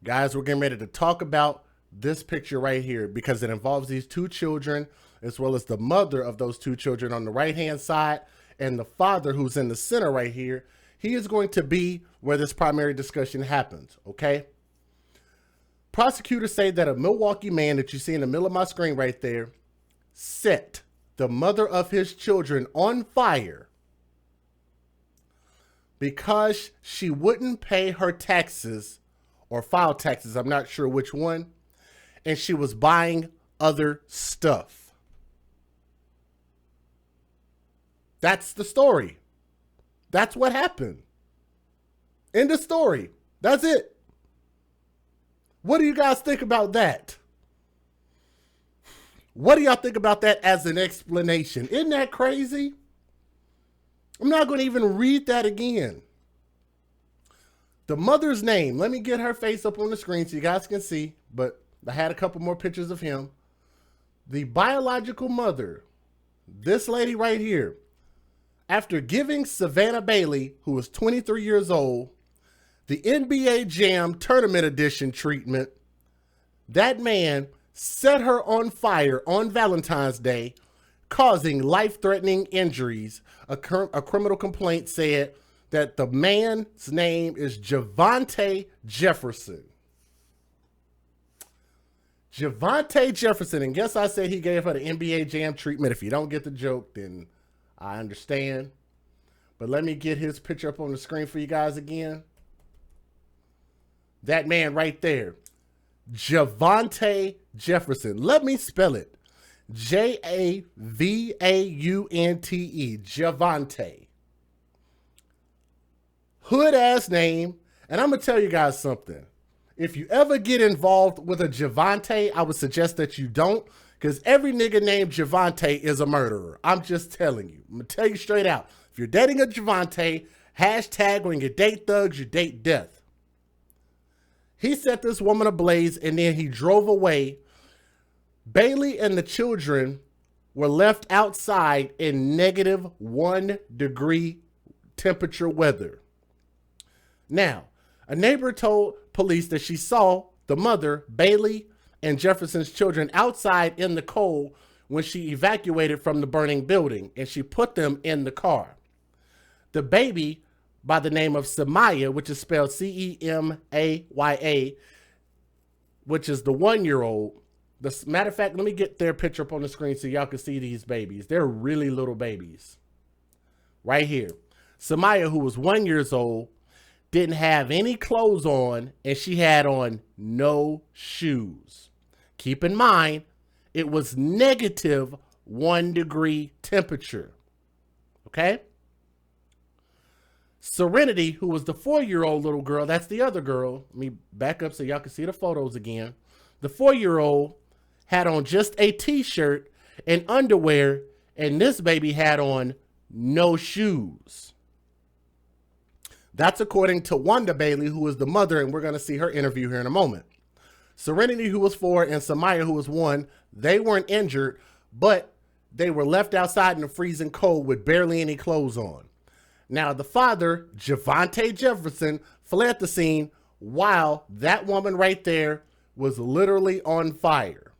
Guys, we're getting ready to talk about this picture right here because it involves these two children as well as the mother of those two children on the right-hand side and the father who's in the center right here. He is going to be where this primary discussion happens, okay? Prosecutors say that a Milwaukee man that you see in the middle of my screen right there set the mother of his children on fire because she wouldn't pay her taxes or file taxes, I'm not sure which one, and she was buying other stuff. That's the story. That's what happened. End of story. That's it. What do you guys think about that? What do y'all think about that as an explanation? Isn't that crazy? I'm not going to even read that again. The mother's name, let me get her face up on the screen so you guys can see, but I had a couple more pictures of him. The biological mother, this lady right here, after giving Savannah Bailey, who was 23 years old, the NBA Jam Tournament Edition treatment, that man set her on fire on Valentine's Day, causing life-threatening injuries. A criminal complaint said that the man's name is Javaunte Jefferson. Javaunte Jefferson, and guess I said he gave her the NBA Jam treatment. If you don't get the joke, then I understand. But let me get his picture up on the screen for you guys again. That man right there, Javaunte Jefferson. Let me spell it. Javaunte, Javaunte. Hood ass name. And I'm going to tell you guys something. If you ever get involved with a Javaunte, I would suggest that you don't, because every nigga named Javaunte is a murderer. I'm just telling you. I'm going to tell you straight out. If you're dating a Javaunte, hashtag when you date thugs, you date death. He set this woman ablaze and then he drove away. Bailey and the children were left outside in -1 degree temperature weather. Now, a neighbor told police that she saw the mother, Bailey, and Jefferson's children outside in the cold when she evacuated from the burning building, and she put them in the car. The baby, by the name of Semaya, which is spelled Cemaya, which is the 1-year-old. Matter of fact, let me get their picture up on the screen so y'all can see these babies. They're really little babies. Right here. Semaya, who was 1 year old, didn't have any clothes on, and she had on no shoes. Keep in mind, it was -1 degree temperature. Okay? Serenity, who was the 4-year-old little girl, that's the other girl. Let me back up so y'all can see the photos again. The 4-year-old had on just a t-shirt and underwear, and this baby had on no shoes. That's according to Wanda Bailey, who is the mother, and we're going to see her interview here in a moment. Serenity, who was 4, and Semaya, who was 1, they weren't injured, but they were left outside in the freezing cold with barely any clothes on. Now, the father, Javaunte Jefferson, fled the scene while that woman right there was literally on fire.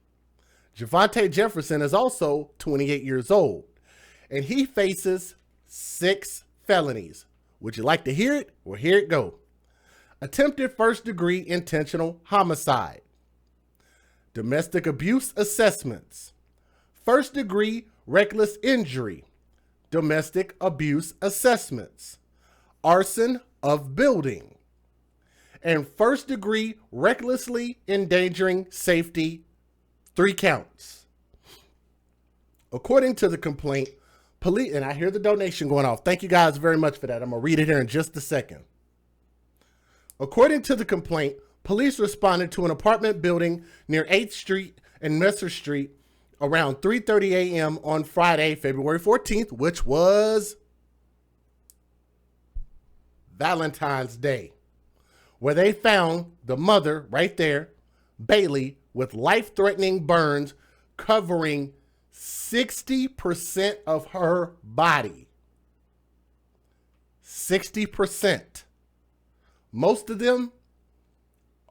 Javaunte Jefferson is also 28 years old, and he faces 6 felonies. Would you like to hear it? Well, here it go. Attempted first-degree intentional homicide. Domestic abuse assessments. First-degree reckless injury. Domestic abuse assessments. Arson of building. And first-degree recklessly endangering safety, 3 counts. According to the complaint, police, and I hear the donation going off. Thank you guys very much for that. I'm going to read it here in just a second. According to the complaint, police responded to an apartment building near 8th Street and Messer Street around 3:30 a.m. on Friday, February 14th, which was Valentine's Day, where they found the mother right there, Bailey, with life-threatening burns covering 60% of her body. 60%. Most of them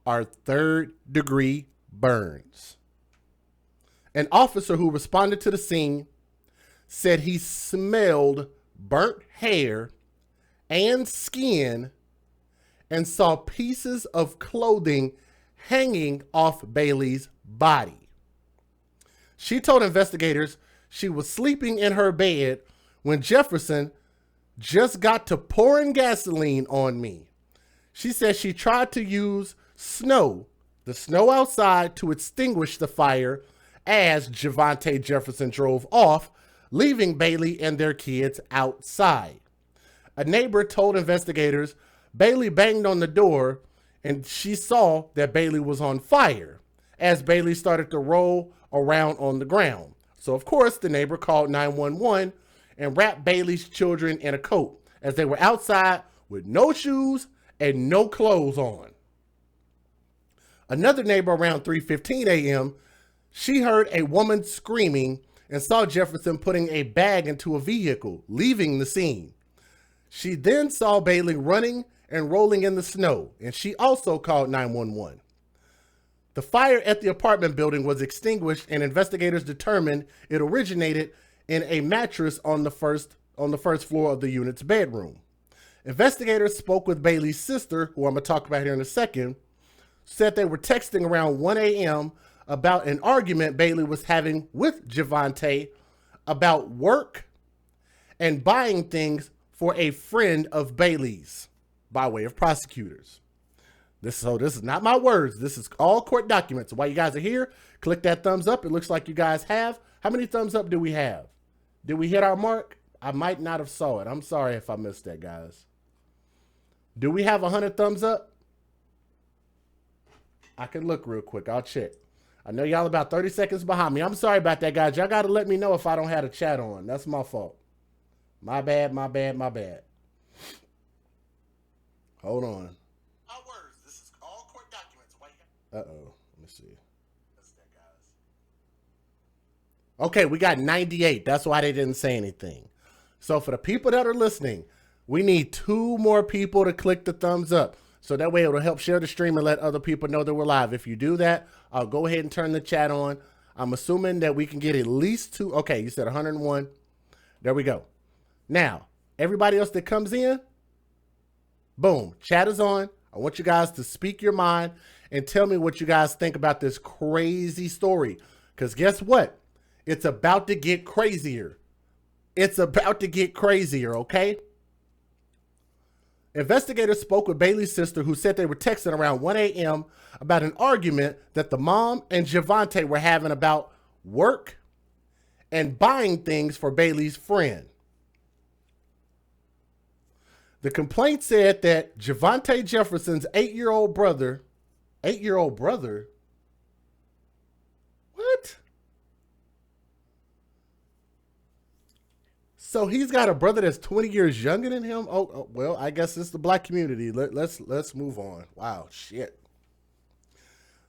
are third-degree burns. An officer who responded to the scene said he smelled burnt hair and skin and saw pieces of clothing hanging off Bailey's body. She told investigators she was sleeping in her bed when Jefferson just got to pouring gasoline on me. She said she tried to use the snow outside, to extinguish the fire as Javaunte Jefferson drove off, leaving Bailey and their kids outside. A neighbor told investigators Bailey banged on the door and she saw that Bailey was on fire as Bailey started to roll around on the ground. So, of course, the neighbor called 911 and wrapped Bailey's children in a coat as they were outside with no shoes and no clothes on. Another neighbor around 3:15 a.m., she heard a woman screaming and saw Jefferson putting a bag into a vehicle, leaving the scene. She then saw Bailey running and rolling in the snow, and she also called 911. The fire at the apartment building was extinguished, and investigators determined it originated in a mattress on the first floor of the unit's bedroom. Investigators spoke with Bailey's sister, who I'm going to talk about here in a second, said they were texting around 1 a.m. about an argument Bailey was having with Javaunte about work and buying things for a friend of Bailey's by way of prosecutors. This is not my words. This is all court documents. So while you guys are here, click that thumbs up. It looks like you guys have. How many thumbs up do we have? Did we hit our mark? I might not have saw it. I'm sorry if I missed that, guys. Do we have 100 thumbs up? I can look real quick. I'll check. I know y'all about 30 seconds behind me. I'm sorry about that, guys. Y'all got to let me know if I don't have a chat on. That's my fault. My bad, my bad, my bad. Hold on. My words. This is all court documents. Uh-oh. Let me see. That's that, guys. Okay, we got 98. That's why they didn't say anything. So for the people that are listening, we need 2 more people to click the thumbs up. So that way it'll help share the stream and let other people know that we're live. If you do that, I'll go ahead and turn the chat on. I'm assuming that we can get at least 2. Okay, you said 101. There we go. Now, everybody else that comes in, boom, chat is on. I want you guys to speak your mind and tell me what you guys think about this crazy story. Because guess what? It's about to get crazier. It's about to get crazier, okay? Investigators spoke with Bailey's sister, who said they were texting around 1 a.m. about an argument that the mom and Javaunte were having about work and buying things for Bailey's friend. The complaint said that Javaunte Jefferson's 8-year-old brother, 8-year-old brother? What? So he's got a brother that's 20 years younger than him? Oh well, I guess it's the black community. Let's move on. Wow, shit.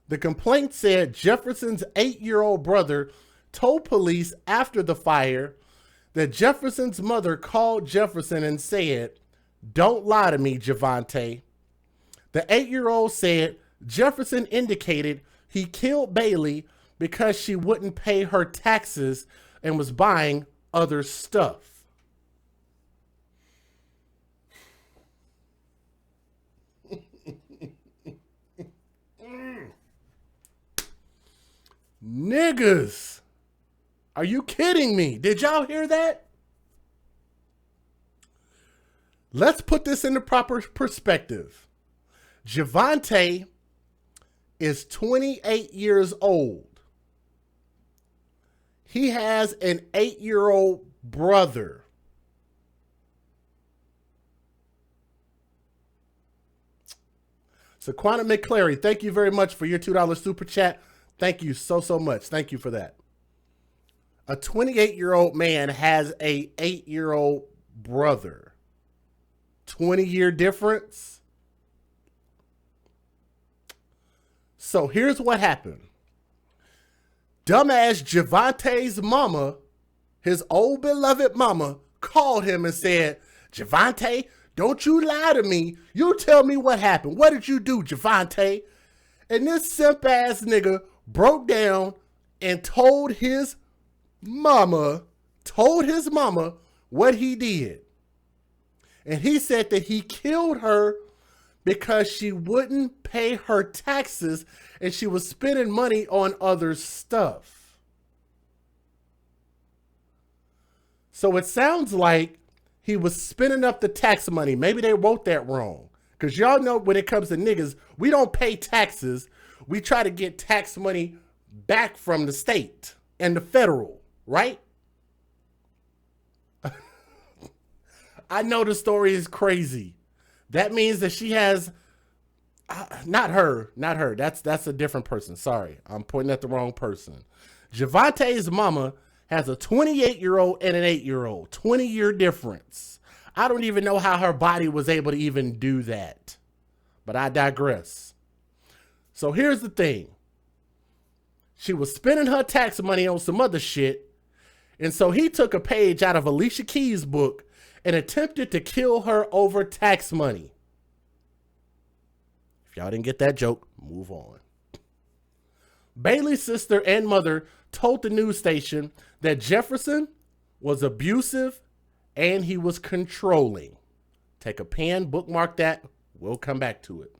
The complaint said Jefferson's 8-year-old brother told police after the fire that Jefferson's mother called Jefferson and said, "Don't lie to me, Javaunte." The 8-year-old said Jefferson indicated he killed Bailey because she wouldn't pay her taxes and was buying other stuff. Niggas, are you kidding me? Did y'all hear that? Let's put this into proper perspective. Javaunte is 28 years old. He has an 8-year-old brother. So Quantum McClary, thank you very much for your $2 super chat. Thank you so much. Thank you for that. A 28-year-old man has a 8-year-old brother. 20-year difference. So here's what happened. Dumbass Javaunte's mama, his old beloved mama, called him and said, "Javaunte, don't you lie to me. You tell me what happened. What did you do, Javaunte?" And this simp ass nigga broke down and told his mama what he did. And he said that he killed her because she wouldn't pay her taxes and she was spending money on other stuff. So it sounds like he was spending up the tax money. Maybe they wrote that wrong. Because y'all know when it comes to niggas, we don't pay taxes. We try to get tax money back from the state and the federal, right? I know the story is crazy. That means that she has, not her. That's a different person. Sorry, I'm pointing at the wrong person. Javaunte's mama has a 28-year-old and an 8-year-old, 20-year difference. I don't even know how her body was able to even do that, but I digress. So here's the thing. She was spending her tax money on some other shit, and so he took a page out of Alicia Keys' book and attempted to kill her over tax money. If y'all didn't get that joke, move on. Bailey's sister and mother told the news station that Jefferson was abusive and he was controlling. Take a pen, bookmark that. We'll come back to it.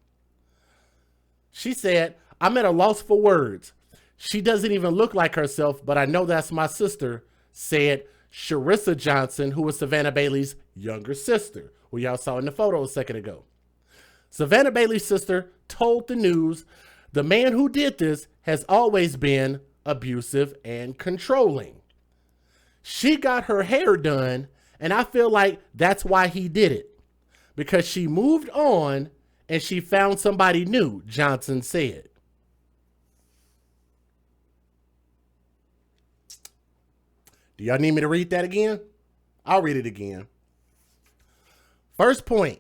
She said, I'm at a loss for words. She doesn't even look like herself, but I know that's my sister, said Sharissa Johnson, who was Savannah Bailey's younger sister, who y'all saw in the photo a second ago. Savannah Bailey's sister told the news, the man who did this has always been abusive and controlling. She got her hair done, and I feel like that's why he did it. Because she moved on and she found somebody new, Johnson said. Do y'all need me to read that again? I'll read it again. First point,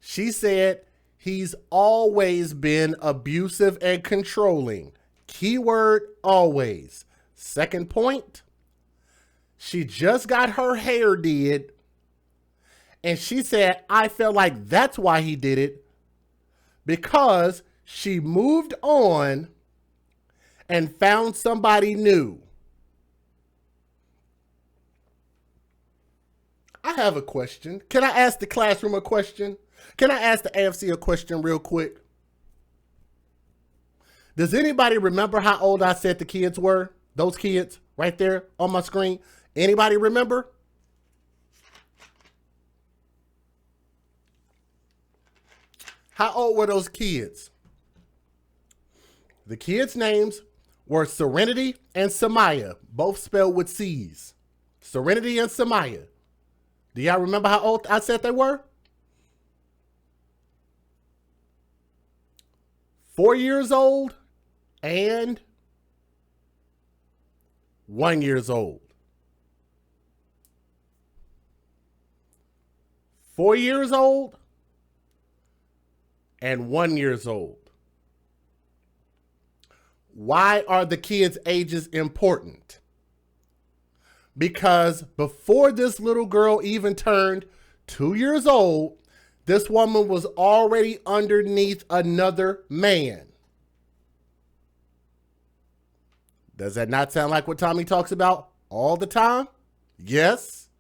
she said he's always been abusive and controlling. Keyword always. Second point, she just got her hair did, and she said, I felt like that's why he did it, because she moved on and found somebody new. I have a question. Can I ask the classroom a question? Can I ask the AFC a question real quick? Does anybody remember how old I said the kids were? Those kids right there on my screen. Anybody remember? How old were those kids? The kids' names were Serenity and Samaya, both spelled with C's. Serenity and Samaya. Do y'all remember how old I said they were? 4 years old and 1 year old. 4 years old and 1 year old. Why are the kids' ages important? Because before this little girl even turned 2 years old, this woman was already underneath another man. Does that not sound like what Tommy talks about all the time? Yes.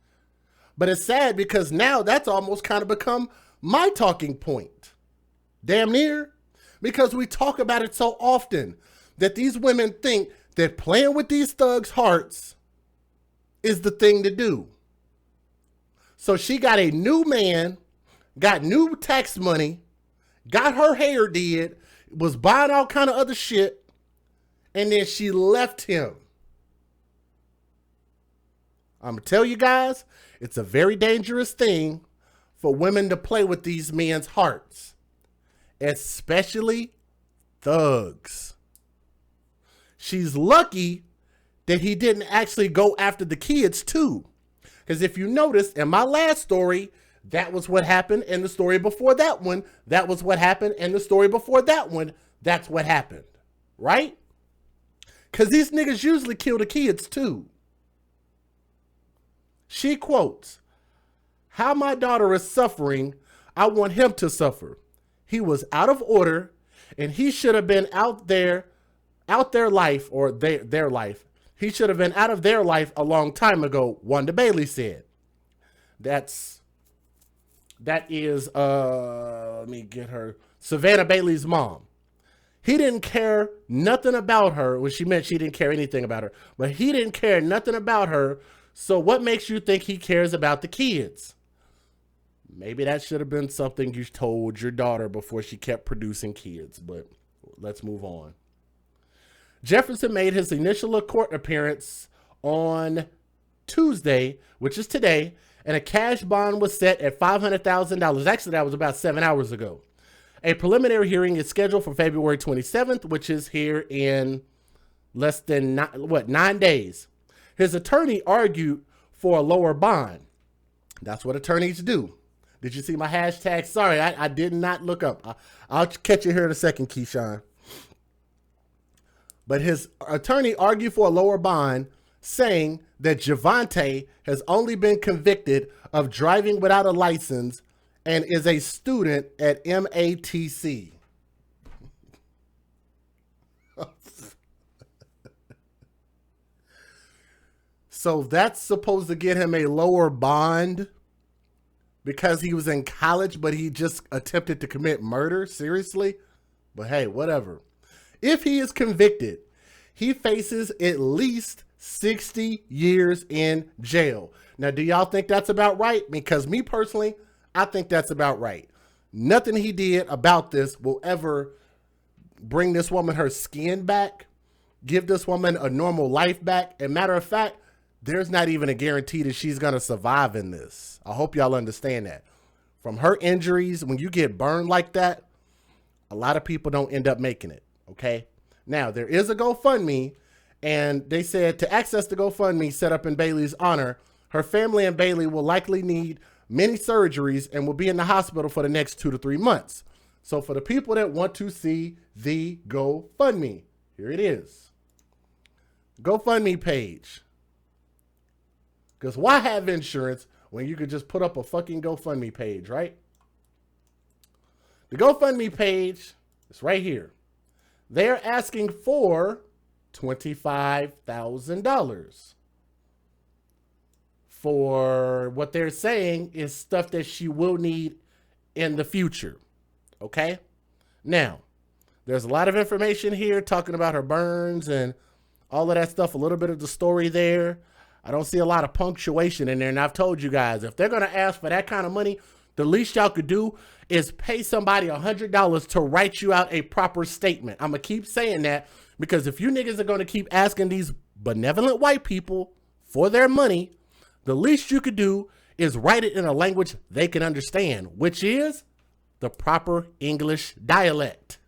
But it's sad because now that's almost kind of become my talking point. Damn near. Because we talk about it so often that these women think that playing with these thugs' hearts is the thing to do. So she got a new man, got new tax money, got her hair did, was buying all kind of other shit, and then she left him. I'm going to tell you guys, it's a very dangerous thing for women to play with these men's hearts, especially thugs. She's lucky that he didn't actually go after the kids too. Because if you notice in my last story, that was what happened. And the story before that one, that was what happened. And the story before that one, that's what happened. Right? Because these niggas usually kill the kids too. She quotes, "How my daughter is suffering, I want him to suffer. He was out of order And he should have been out their life, or their life. He should have been out of their life a long time ago, Wanda Bailey said. That is, let me get her, Savannah Bailey's mom. He didn't care nothing about her. Well, she meant she didn't care anything about her, but he didn't care nothing about her. So what makes you think he cares about the kids? Maybe that should have been something you told your daughter before she kept producing kids, but let's move on. Jefferson made his initial court appearance on Tuesday, which is today, and a cash bond was set at $500,000. Actually, that was about 7 hours ago. A preliminary hearing is scheduled for February 27th, which is here in less than 9 days. His attorney argued for a lower bond. That's what attorneys do. Did you see my hashtag? Sorry, I did not look up. I'll catch you here in a second, Keyshawn. But his attorney argued for a lower bond, saying that Javaunte has only been convicted of driving without a license and is a student at MATC. So that's supposed to get him a lower bond because he was in college, but he just attempted to commit murder? Seriously? But hey, whatever. If he is convicted, he faces at least 60 years in jail. Now, do y'all think that's about right? Because me personally, I think that's about right. Nothing he did about this will ever bring this woman her skin back, give this woman a normal life back. And matter of fact, there's not even a guarantee that she's going to survive in this. I hope y'all understand that. From her injuries, when you get burned like that, a lot of people don't end up making it, okay? Now, there is a GoFundMe, and they said to access the GoFundMe set up in Bailey's honor, her family and Bailey will likely need many surgeries and will be in the hospital for the next 2 to 3 months. So for the people that want to see the GoFundMe, here it is. GoFundMe page. Because why have insurance when you could just put up a fucking GoFundMe page, right? The GoFundMe page is right here. They're asking for $25,000 for what they're saying is stuff that she will need in the future. Okay? Now, there's a lot of information here talking about her burns and all of that stuff, a little bit of the story there. I don't see a lot of punctuation in there, and I've told you guys, if they're going to ask for that kind of money, the least y'all could do is pay somebody $100 to write you out a proper statement. I'm going to keep saying that because if you niggas are going to keep asking these benevolent white people for their money, the least you could do is write it in a language they can understand, which is the proper English dialect.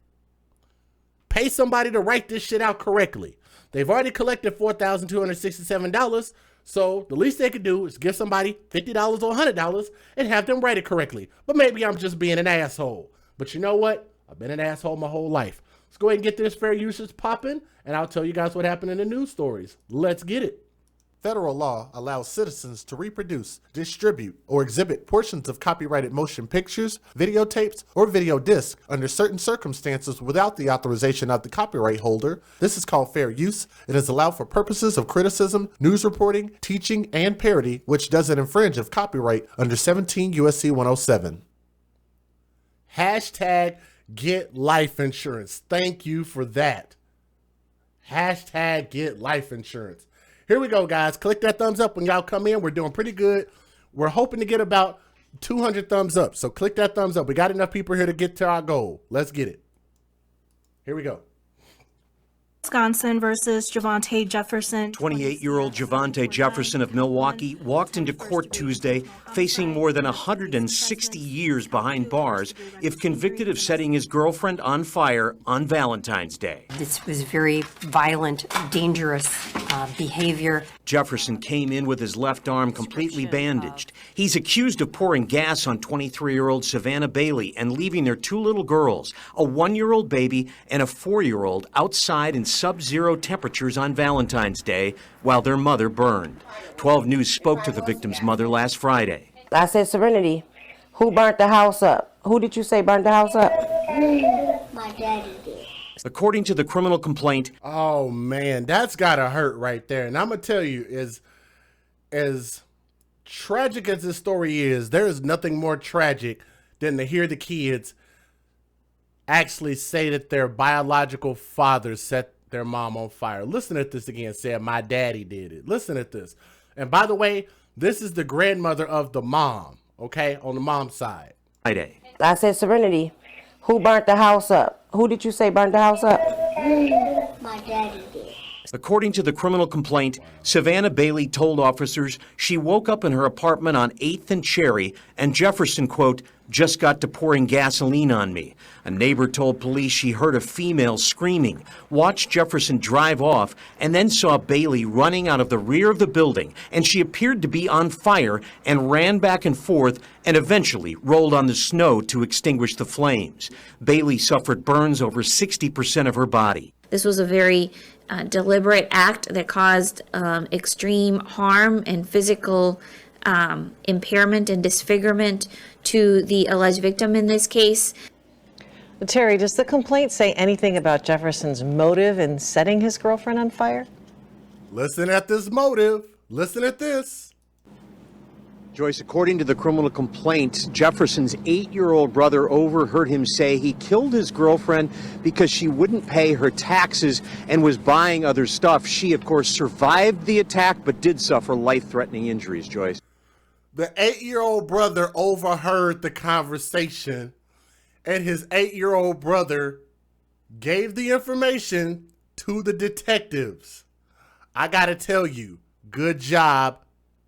Pay somebody to write this shit out correctly. They've already collected $4,267, so the least they could do is give somebody $50 or $100 and have them write it correctly. But maybe I'm just being an asshole. But you know what? I've been an asshole my whole life. Let's go ahead and get this fair usage popping, and I'll tell you guys what happened in the news stories. Let's get it. Federal law allows citizens to reproduce, distribute, or exhibit portions of copyrighted motion pictures, videotapes, or video discs under certain circumstances without the authorization of the copyright holder. This is called fair use. It is allowed for purposes of criticism, news reporting, teaching, and parody, which doesn't infringe of copyright under 17 U.S.C. 107. Hashtag get life insurance. Thank you for that. Hashtag get life insurance. Here we go, guys. Click that thumbs up when y'all come in. We're doing pretty good. We're hoping to get about 200 thumbs up. So click that thumbs up. We got enough people here to get to our goal. Let's get it. Here we go. Wisconsin versus Javaunte Jefferson. 28-year-old Javaunte Jefferson of Milwaukee walked into court Tuesday facing more than 160 years behind bars if convicted of setting his girlfriend on fire on Valentine's Day. This was very violent, dangerous behavior. Jefferson came in with his left arm completely bandaged. He's accused of pouring gas on 23-year-old Savannah Bailey and leaving their 2 little girls, a 1-year-old baby and a 4-year-old, outside in sub-zero temperatures on Valentine's Day while their mother burned. 12 News spoke to the victim's mother last Friday. I said, Serenity, who burnt the house up? Who did you say burnt the house up? My daddy did. According to the criminal complaint, Oh man, that's gotta hurt right there. And I'm gonna tell you, as tragic as this story is, there is nothing more tragic than to hear the kids actually say that their biological father set their mom on fire. Listen at this again. Said my daddy did it. Listen at this. And by the way, this is the grandmother of the mom. Okay, on the mom's side. Friday. I said, Serenity, who burnt the house up? Who did you say burnt the house up? My daddy did. According to the criminal complaint, Savannah Bailey told officers she woke up in her apartment on 8th and Cherry and Jefferson, quote, just got to pouring gasoline on me. A neighbor told police she heard a female screaming, watched Jefferson drive off, and then saw Bailey running out of the rear of the building, and she appeared to be on fire and ran back and forth and eventually rolled on the snow to extinguish the flames. Bailey suffered burns over 60% of her body. This was a very deliberate act that caused extreme harm and physical impairment and disfigurement to the alleged victim in this case. Terry, does the complaint say anything about Jefferson's motive in setting his girlfriend on fire? Listen at this motive. Listen at this. Joyce, according to the criminal complaint, Jefferson's 8-year-old brother overheard him say he killed his girlfriend because she wouldn't pay her taxes and was buying other stuff. She, of course, survived the attack but did suffer life-threatening injuries, Joyce. The 8-year-old brother overheard the conversation, and his 8-year-old brother gave the information to the detectives. I gotta tell you, good job,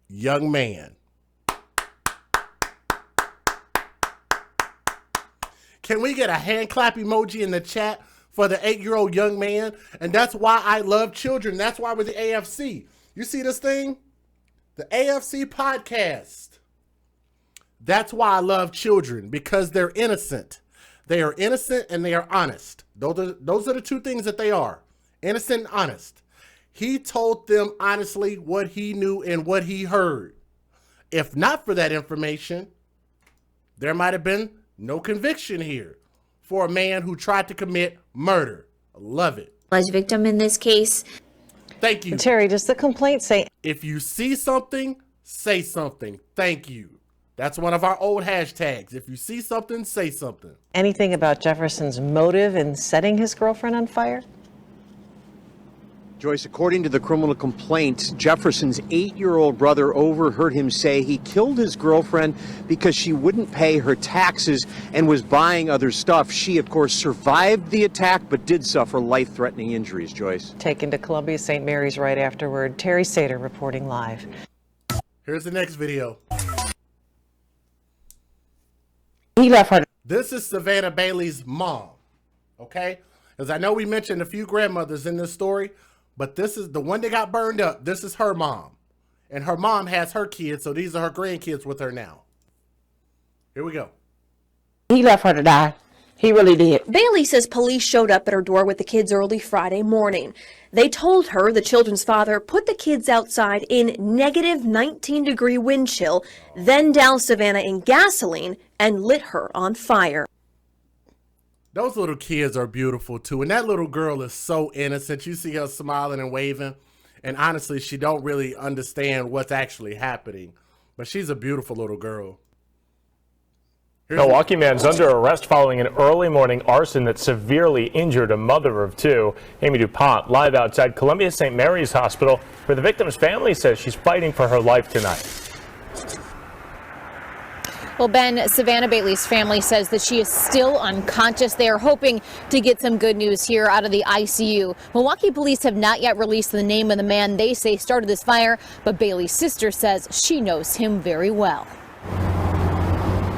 young man. Can we get a hand clap emoji in the chat for the 8-year-old young man? And that's why I love children. That's why we're the AFC. You see this thing? The AFC podcast. That's why I love children, because they're innocent. They are innocent and they are honest. Those are the two things that they are. Innocent and honest. He told them honestly what he knew and what he heard. If not for that information, there might have been no conviction here for a man who tried to commit murder. I love it. Alleged victim in this case. Thank you. Terry, does the complaint say... If you see something, say something. Thank you. That's one of our old hashtags. If you see something, say something. anything about Jefferson's motive in setting his girlfriend on fire? Joyce, according to the criminal complaint, Jefferson's 8-year-old brother overheard him say he killed his girlfriend because she wouldn't pay her taxes and was buying other stuff. She, of course, survived the attack but did suffer life-threatening injuries, Joyce. Taken to Columbia St. Mary's right afterward. Terry Sater reporting live. Here's the next video. He left her. This is Savannah Bailey's mom, okay? Because I know we mentioned a few grandmothers in this story, but this is the one that got burned up. This is her mom. And her mom has her kids, so these are her grandkids with her now. Here we go. He left her to die. He really did. Bailey says police showed up at her door with the kids early Friday morning. They told her the children's father put the kids outside in negative 19-degree wind chill, then doused Savannah in gasoline and lit her on fire. Those little kids are beautiful too. And that little girl is so innocent. You see her smiling and waving. And honestly, she don't really understand what's actually happening. But she's a beautiful little girl. Milwaukee man's under arrest following an early morning arson that severely injured a mother of two. Amy DuPont live outside Columbia St. Mary's Hospital, where the victim's family says she's fighting for her life tonight. Well, Ben, Savannah Bailey's family says that she is still unconscious. They are hoping to get some good news here out of the ICU. Milwaukee police have not yet released the name of the man they say started this fire, but Bailey's sister says she knows him very well.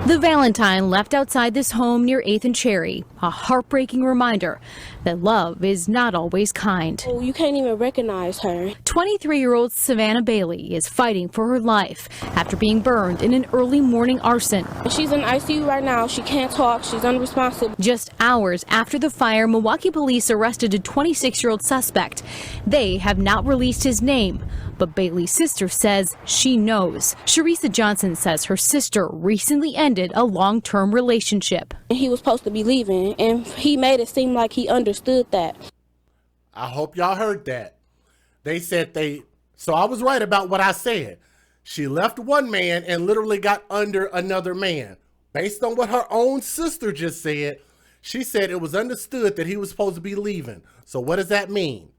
The Valentine left outside this home near 8th and Cherry, a heartbreaking reminder that love is not always kind. Oh, you can't even recognize her. 23-year-old Savannah Bailey is fighting for her life after being burned in an early morning arson. She's in ICU right now. She can't talk. She's unresponsive. Just hours after the fire, Milwaukee police arrested a 26-year-old suspect. They have not released his name, but Bailey's sister says she knows. Sharissa Johnson says her sister recently ended a long-term relationship. He was supposed to be leaving, and he made it seem like he understood that. I hope y'all heard that. They said so I was right about what I said. She left one man and literally got under another man. Based on what her own sister just said, she said it was understood that he was supposed to be leaving. So what does that mean?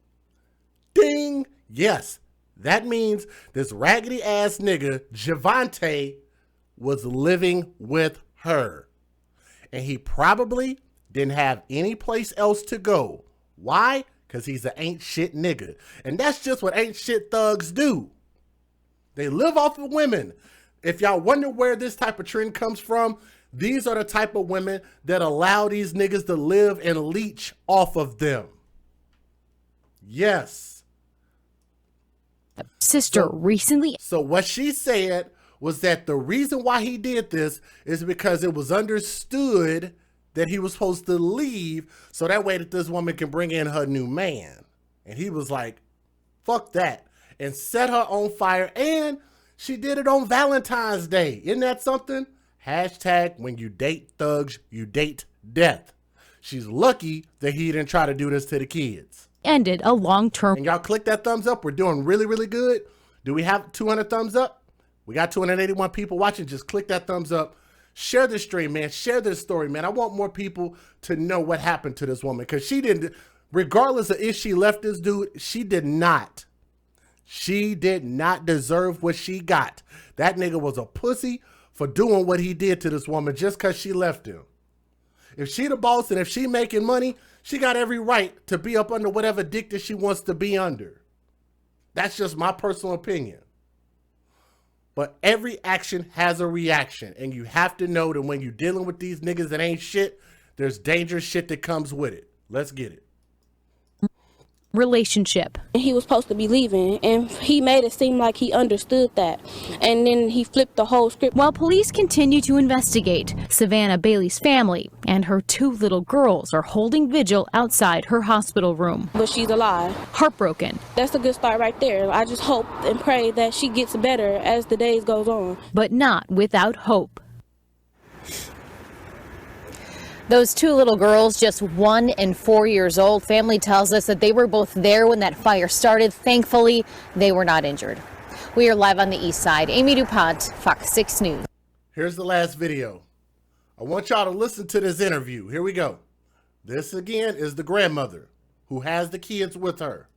Ding! Yes, that means this raggedy ass nigga, Javaunte, was living with her. And he probably didn't have any place else to go. Why? Because he's an ain't shit nigga. And that's just what ain't shit thugs do. They live off of women. If y'all wonder where this type of trend comes from, these are the type of women that allow these niggas to live and leech off of them. Yes. Sister recently. So what she said was that the reason why he did this is because it was understood that he was supposed to leave so that way that this woman can bring in her new man. And he was like, fuck that. And set her on fire. And she did it on Valentine's Day. Isn't that something? Hashtag when you date thugs, you date death. She's lucky that he didn't try to do this to the kids. Ended a long-term. And y'all click that thumbs up. We're doing really, really good. Do we have 200 thumbs up? We got 281 people watching. Just click that thumbs up. Share this stream, man. Share this story, man. I want more people to know what happened to this woman. Because she didn't, regardless of if she left this dude, she did not. She did not deserve what she got. That nigga was a pussy for doing what he did to this woman just because she left him. If she the boss and if she making money, she got every right to be up under whatever dick that she wants to be under. That's just my personal opinion. But every action has a reaction. And you have to know that when you're dealing with these niggas that ain't shit, there's dangerous shit that comes with it. Let's get it. Relationship. He was supposed to be leaving, and he made it seem like he understood that. And then he flipped the whole script. While police continue to investigate, Savannah Bailey's family and her 2 little girls are holding vigil outside her hospital room. But she's alive. Heartbroken. That's a good start right there. I just hope and pray that she gets better as the days goes on. But not without hope. Those 2 little girls, just 1 and 4 years old, family tells us that they were both there when that fire started. Thankfully, they were not injured. We are live on the east side. Amy DuPont, Fox 6 News. Here's the last video. I want y'all to listen to this interview. Here we go. This again is the grandmother who has the kids with her.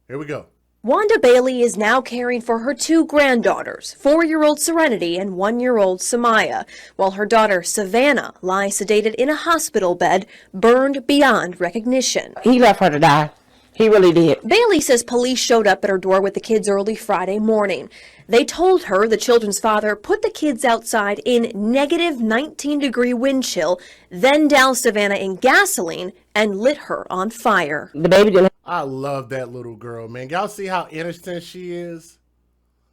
Here we go. Wanda Bailey is now caring for her 2 granddaughters, 4-year-old Serenity and 1-year-old Samaya, while her daughter Savannah lies sedated in a hospital bed, burned beyond recognition. He left her to die. He really did. Bailey says police showed up at her door with the kids early Friday morning. They told her the children's father put the kids outside in negative 19-degree wind chill, then doused Savannah in gasoline and lit her on fire. The baby didn't. I love that little girl, man. Y'all see how innocent she is?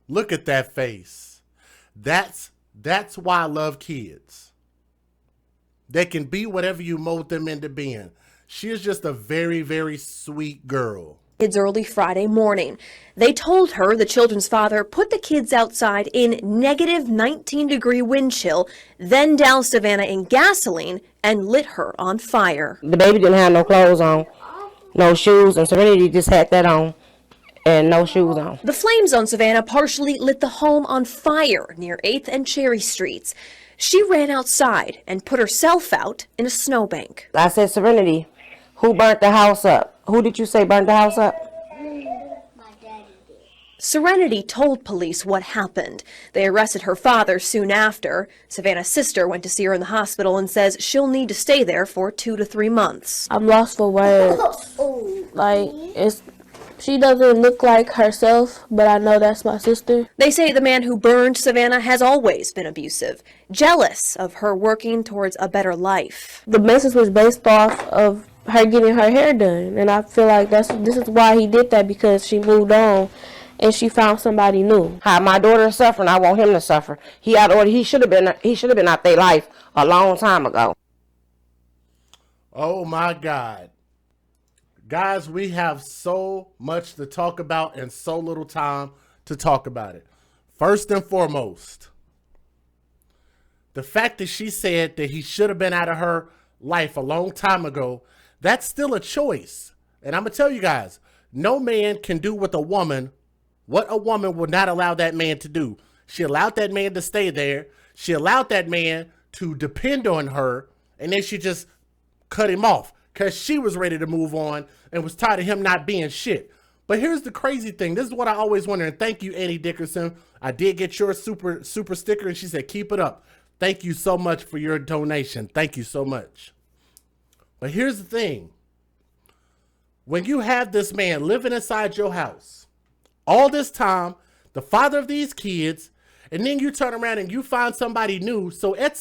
Look at that face. That's why I love kids. They can be whatever you mold them into being. She is just a very, very sweet girl. Kids early Friday morning. They told her the children's father put the kids outside in negative 19-degree wind chill, then doused Savannah in gasoline and lit her on fire. The baby didn't have no clothes on, no shoes, and Serenity just had that on and no shoes on. The flames on Savannah partially lit the home on fire near 8th and Cherry Streets. She ran outside and put herself out in a snowbank. I said, Serenity, who burnt the house up? Who did you say burnt the house up? Serenity told police what happened. They arrested her father soon after. Savannah's sister went to see her in the hospital and says she'll need to stay there for 2 to 3 months. I'm lost for words. Like, she doesn't look like herself, but I know that's my sister. They say the man who burned Savannah has always been abusive, jealous of her working towards a better life. The message was based off of her getting her hair done, and I feel like this is why he did that, because she moved on and she found somebody new. How my daughter is suffering, I want him to suffer. He should have been out their life a long time ago. Oh my God. Guys, we have so much to talk about and so little time to talk about it. First and foremost, the fact that she said that he should have been out of her life a long time ago, that's still a choice. And I'm going to tell you guys, no man can do what a woman would not allow that man to do. She allowed that man to stay there. She allowed that man to depend on her, and then she just cut him off because she was ready to move on and was tired of him not being shit. But here's the crazy thing. This is what I always wonder, and thank you, Annie Dickerson. I did get your super sticker, and she said, keep it up. Thank you so much for your donation. Thank you so much. But here's the thing. When you have this man living inside your house all this time, the father of these kids, and then you turn around and you find somebody new. So at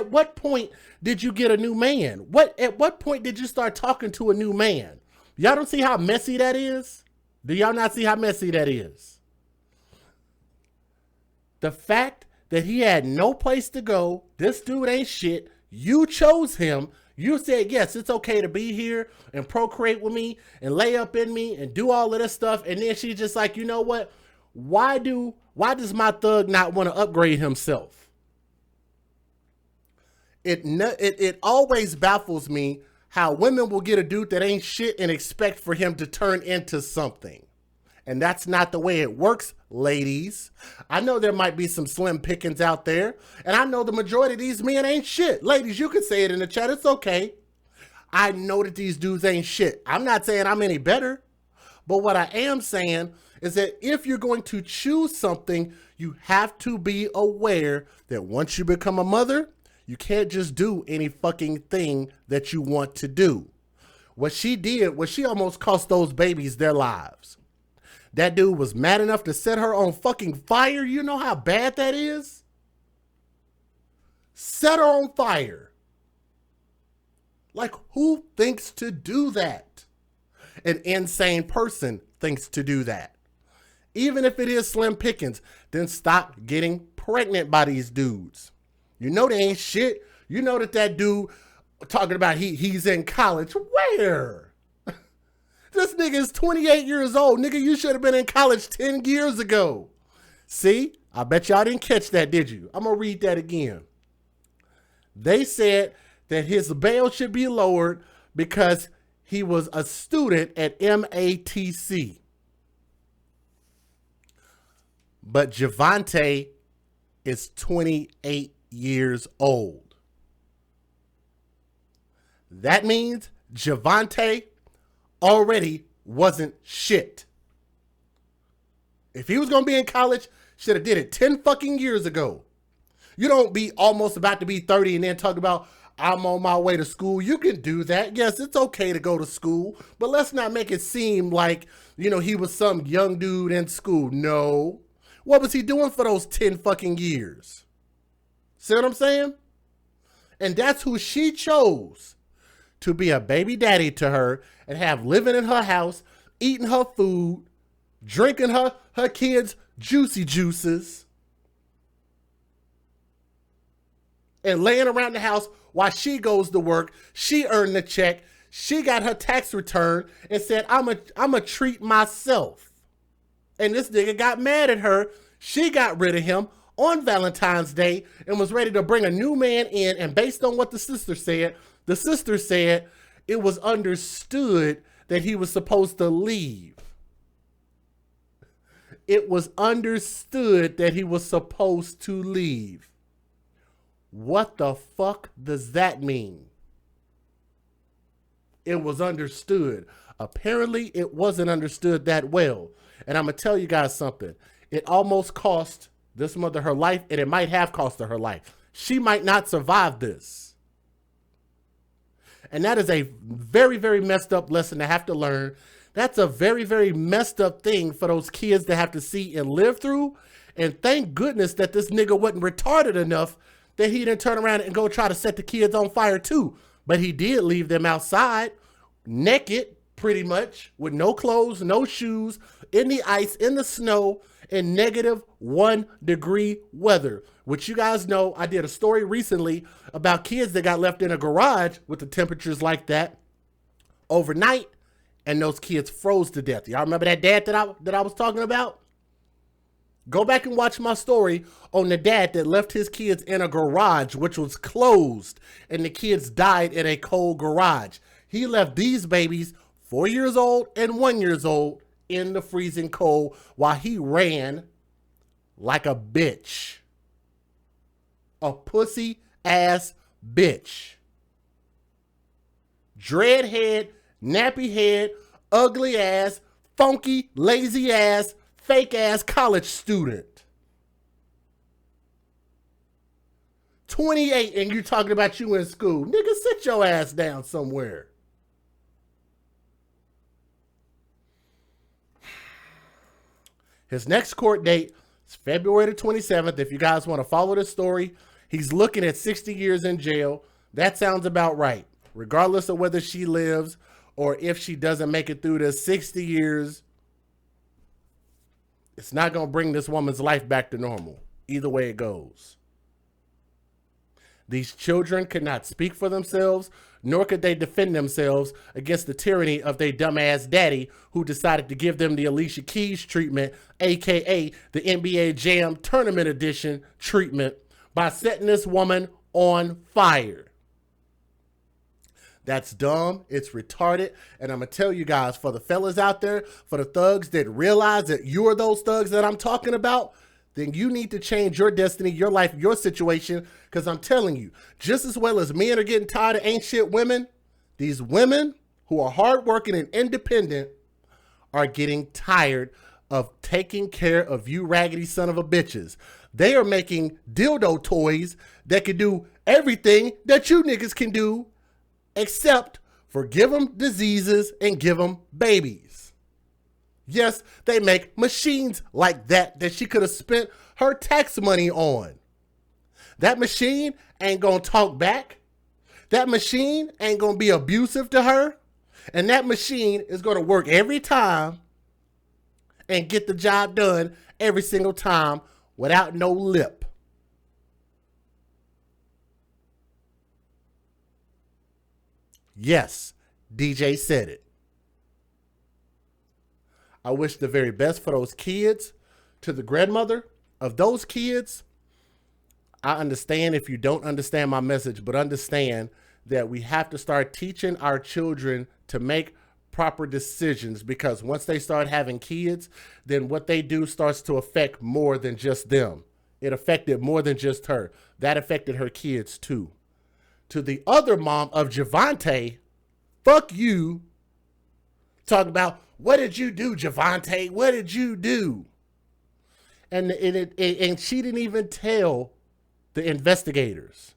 what point did you get a new man? At what point did you start talking to a new man? Y'all don't see how messy that is? Do y'all not see how messy that is? The fact that he had no place to go, this dude ain't shit, you chose him, you said, yes, it's okay to be here and procreate with me and lay up in me and do all of this stuff, and then she's just like, you know what? Why does my thug not want to upgrade himself? It always baffles me how women will get a dude that ain't shit and expect for him to turn into something. And that's not the way it works, ladies. I know there might be some slim pickings out there, and I know the majority of these men ain't shit. Ladies, you can say it in the chat. It's okay. I know that these dudes ain't shit. I'm not saying I'm any better, but what I am saying is that if you're going to choose something, you have to be aware that once you become a mother, you can't just do any fucking thing that you want to do. What she did was she almost cost those babies their lives. That dude was mad enough to set her on fucking fire. You know how bad that is? Set her on fire. Like, who thinks to do that? An insane person thinks to do that. Even if it is slim pickings, then stop getting pregnant by these dudes. You know they ain't shit. You know that dude talking about he's in college. Where? This nigga is 28 years old. Nigga, you should have been in college 10 years ago. See? I bet y'all didn't catch that, did you? I'm going to read that again. They said that his bail should be lowered because he was a student at MATC. But Javaunte is 28 years old. That means Javaunte already wasn't shit. If he was going to be in college, should have did it 10 fucking years ago. You don't be almost about to be 30 and then talk about, I'm on my way to school. You can do that. Yes, it's okay to go to school, but let's not make it seem like, you know, he was some young dude in school. No. What was he doing for those 10 fucking years? See what I'm saying? And that's who she chose to be a baby daddy to her and have living in her house, eating her food, drinking her kids' juicy juices, and laying around the house while she goes to work. She earned the check. She got her tax return and said, I'm a treat myself. And this nigga got mad at her. She got rid of him on Valentine's Day and was ready to bring a new man in. And based on what the sister said it was understood that he was supposed to leave. It was understood that he was supposed to leave. What the fuck does that mean? It was understood. Apparently, it wasn't understood that well. And I'm going to tell you guys something. It almost cost this mother her life, and it might have cost her life. She might not survive this. And that is a very, very messed up lesson to have to learn. That's a very, very messed up thing for those kids to have to see and live through. And thank goodness that this nigga wasn't retarded enough that he didn't turn around and go try to set the kids on fire too. But he did leave them outside, naked, pretty much, with no clothes, no shoes, in the ice, in the snow, in -1 degree weather. Which you guys know, I did a story recently about kids that got left in a garage with the temperatures like that overnight, and those kids froze to death. Y'all remember that dad that I was talking about? Go back and watch my story on the dad that left his kids in a garage, which was closed, and the kids died in a cold garage. He left these babies, 4 years old and 1 year old, in the freezing cold while he ran like a bitch. A pussy ass bitch. Dreadhead, nappy head, ugly ass, funky, lazy ass, fake ass college student. 28 and you talking about you in school. Nigga, sit your ass down somewhere. His next court date is February the 27th. If you guys want to follow this story, he's looking at 60 years in jail. That sounds about right. Regardless of whether she lives or if she doesn't make it through the 60 years, it's not going to bring this woman's life back to normal. Either way it goes. These children could not speak for themselves, nor could they defend themselves against the tyranny of their dumbass daddy who decided to give them the Alicia Keys treatment, aka the NBA Jam Tournament Edition treatment, by setting this woman on fire. That's dumb, it's retarded, and I'm going to tell you guys, for the fellas out there, for the thugs that realize that you are those thugs that I'm talking about, then you need to change your destiny, your life, your situation, because I'm telling you, just as well as men are getting tired of ain't shit women, these women who are hardworking and independent are getting tired of taking care of you raggedy son of a bitches. They are making dildo toys that can do everything that you niggas can do, except for give them diseases and give them babies. Yes, they make machines like that she could have spent her tax money on. That machine ain't gonna talk back. That machine ain't gonna be abusive to her. And that machine is gonna work every time and get the job done every single time without no lip. Yes, DJ said it. I wish the very best for those kids. To the grandmother of those kids, I understand if you don't understand my message, but understand that we have to start teaching our children to make proper decisions, because once they start having kids, then what they do starts to affect more than just them. It affected more than just her. That affected her kids too. To the other mom of Javaunte, fuck you. Talking about, what did you do, Javaunte? What did you do? And she didn't even tell the investigators.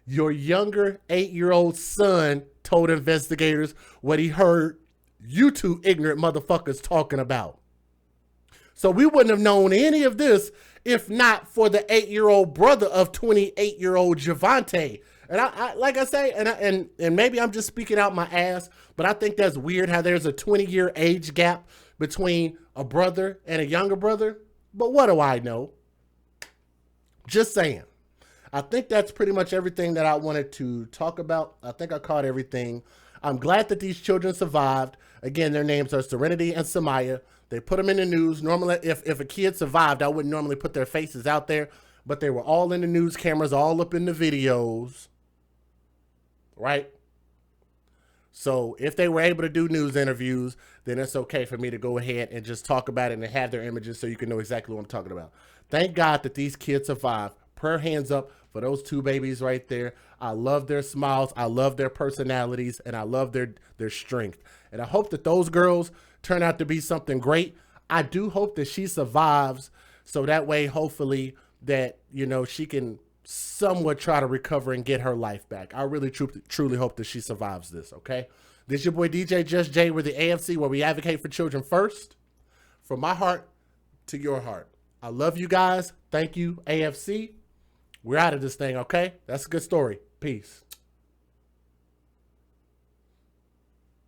Your younger 8-year-old son told investigators what he heard you two ignorant motherfuckers talking about. So we wouldn't have known any of this if not for the 8-year-old brother of 28-year-old Javaunte. And I like I say, and maybe I'm just speaking out my ass, but I think that's weird how there's a 20-year age gap between a brother and a younger brother. But what do I know? Just saying. I think that's pretty much everything that I wanted to talk about. I think I caught everything. I'm glad that these children survived. Again, their names are Serenity and Samaya. They put them in the news. Normally, if a kid survived, I wouldn't normally put their faces out there, but they were all in the news cameras, all up in the videos. Right? So if they were able to do news interviews, then it's okay for me to go ahead and just talk about it and have their images so you can know exactly what I'm talking about. Thank God that these kids survived. Prayer hands up for those two babies right there. I love their smiles. I love their personalities, and I love their strength. And I hope that those girls turn out to be something great. I do hope that she survives, so that way, hopefully, that, you know, she can somewhat try to recover and get her life back. I really truly hope that she survives this, okay? This is your boy DJ Just Jay. We're the AFC, where we advocate for children first. From my heart to your heart. I love you guys. Thank you, AFC. We're out of this thing, okay? That's a good story. Peace.